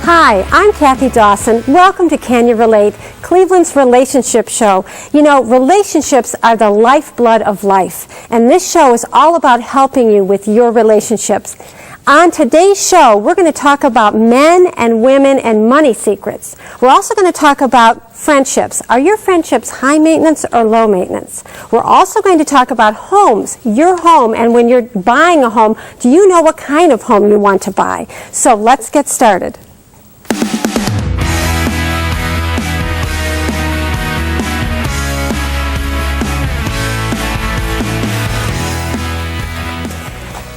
Hi, I'm Kathy Dawson. Welcome to Can You Relate, Cleveland's relationship show. You know, relationships are the lifeblood of life, and this show is all about helping you with your relationships. On today's show, we're going to talk about men and women and money secrets. We're also going to talk about friendships. Are your friendships high maintenance or low maintenance? We're also going to talk about homes, your home, and when you're buying a home, do you know what kind of home you want to buy? So let's get started.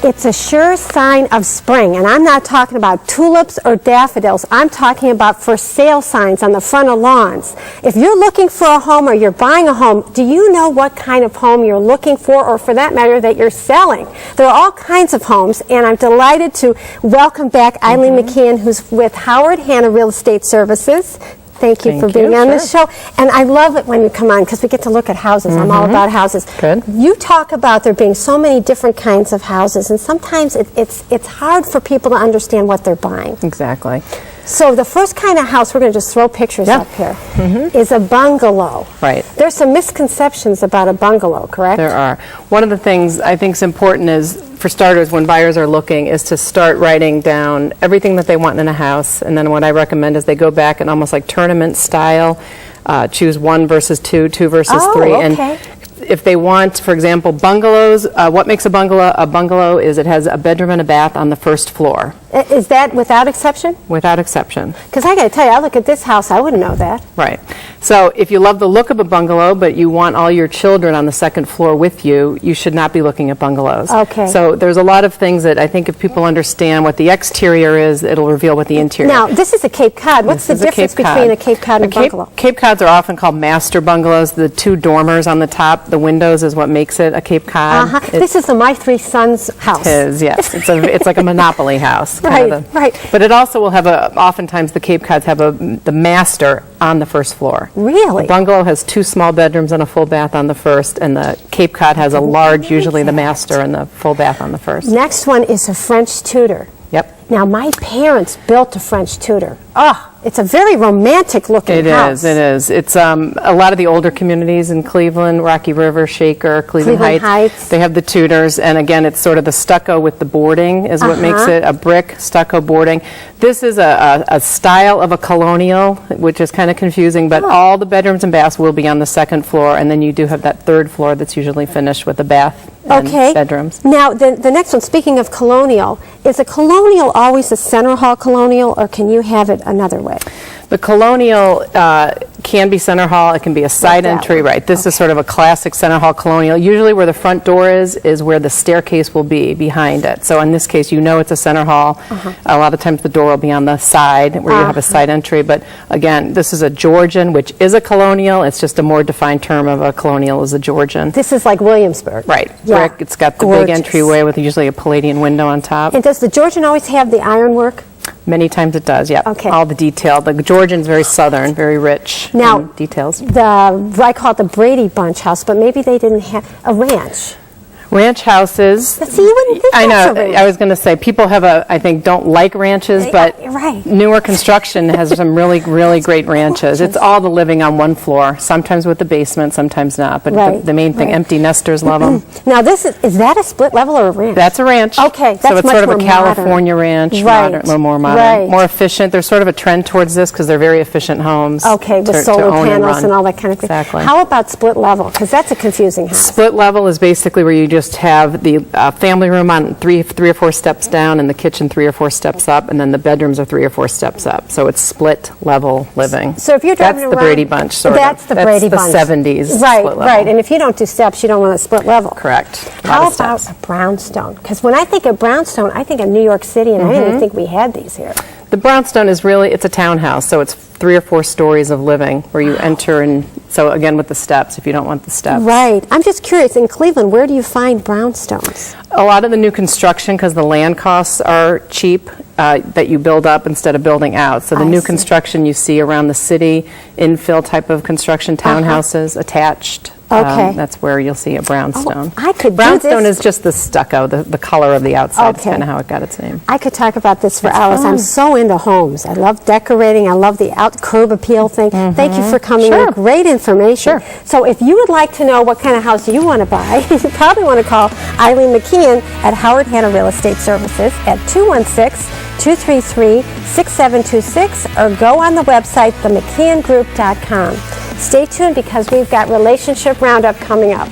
It's a sure sign of spring, and I'm not talking about tulips or daffodils. I'm talking about for sale signs on the front of lawns. If you're looking for a home or you're buying a home, do you know what kind of home you're looking for, or for that matter, that you're selling? There are all kinds of homes, and I'm delighted to welcome back Eileen McKeon, who's with Howard Hanna Real Estate Services. Thank you for being on this show. And I love it when you come on because we get to look at houses. I'm all about houses. Good. You talk about there being so many different kinds of houses, and sometimes it's hard for people to understand what they're buying. Exactly. So the first kind of house, we're going to just throw pictures up here, is a bungalow. Right. There's some misconceptions about a bungalow, correct? There are. One of the things I think is important is, for starters, when buyers are looking, is to start writing down everything that they want in a house. And then what I recommend is they go back and almost like tournament style, choose 1 versus 2, 2 versus 3. Okay. And if they want, for example, bungalows, what makes a bungalow is it has a bedroom and a bath on the first floor. Is that without exception? Without exception. Because I got to tell you, I look at this house, I wouldn't know that. Right. So if you love the look of a bungalow, but you want all your children on the second floor with you, you should not be looking at bungalows. Okay. So there's a lot of things that I think if people understand what the exterior is, it'll reveal what the interior is. Now, this is a Cape Cod. What's the difference between a Cape Cod and a bungalow? Cape Cods are often called master bungalows. The 2 dormers on the top, the windows is what makes it a Cape Cod. This is the My Three Sons house. It is, yes. It's like a Monopoly house. Right. But it also will have oftentimes the Cape Cods have the master on the first floor. Really? The bungalow has 2 small bedrooms and a full bath on the first, and the Cape Cod has a large, usually the master and the full bath on the first. Next one is a French Tudor. Yep. Now, my parents built a French Tudor. It's a very romantic looking house. It is. It's a lot of the older communities in Cleveland, Rocky River, Shaker, Cleveland Heights. They have the Tudors, and again, it's sort of the stucco with the boarding is what makes it a brick stucco boarding. This is a style of a colonial, which is kind of confusing, but all the bedrooms and baths will be on the second floor, and then you do have that third floor that's usually finished with a bath and bedrooms. Now, the next one, speaking of colonial, is a colonial always a center hall colonial, or can you have it another way? The colonial can be center hall. It can be a side entry, right? This is sort of a classic center hall colonial. Usually where the front door is where the staircase will be behind it. So in this case, you know it's a center hall. A lot of times the door will be on the side where you have a side entry. But again, this is a Georgian, which is a colonial. It's just a more defined term of a colonial is a Georgian. This is like Williamsburg. Right. Yeah. Brick. It's got the big entryway with usually a Palladian window on top. And does the Georgian always have the ironwork? Many times it does, yeah. Okay. All the detail. The Georgian's very southern, very rich in details. I call it the Brady Bunch house, but maybe they didn't have a ranch. Ranch houses. See, you wouldn't think I know. that's a ranch. I was going to say people I think don't like ranches, but newer construction has some really great ranches. It's all the living on one floor, sometimes with the basement, sometimes not. But the main thing, empty nesters love them. Now, is that a split level or a ranch? That's a ranch. Okay, that's so it's much sort of more a California ranch, a little more modern, more efficient. There's sort of a trend towards this because they're very efficient homes. Okay, with solar panels and all that kind of thing. Exactly. How about split level? Because that's a confusing house. Split level is basically where you just have the family room on three or four steps down, and the kitchen 3 or 4 steps up, and then the bedrooms are 3 or 4 steps up. So it's split level living. So if you're driving around, that's the Brady Bunch sort that's of. The Brady Bunch. That's the 70s split level. Right. And if you don't do steps, you don't want a split level. Correct. How about a brownstone? Because when I think of brownstone, I think of New York City, and I didn't even think we had these here. The brownstone is it's a townhouse, so it's 3 or 4 stories of living where you enter, and so again with the steps if you don't want the steps. Right. I'm just curious, in Cleveland, where do you find brownstones? A lot of the new construction, because the land costs are cheap, that you build up instead of building out. So the new construction you see around the city, infill type of construction, townhouses attached Okay. That's where you'll see a brownstone. I could do Brownstone this. is just the stucco, the color of the outside. It's Okay. kind of how it got its name. I could talk about this for It's hours. fun. I'm so into homes. I love decorating. I love the curb appeal thing. Thank you for coming Sure. in. Great information. Sure. So if you would like to know what kind of house you want to buy, you probably want to call Eileen McKeon at Howard Hanna Real Estate Services at 216-233-6726 or go on the website, themckeongroup.com. Stay tuned because we've got Relationship Roundup coming up.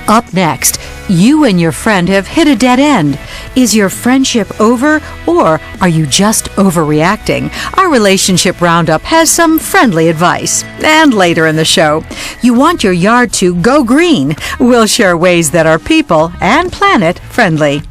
Up next, you and your friend have hit a dead end. Is your friendship over, or are you just overreacting? Our Relationship Roundup has some friendly advice. And later in the show, you want your yard to go green. We'll share ways that are people and planet friendly.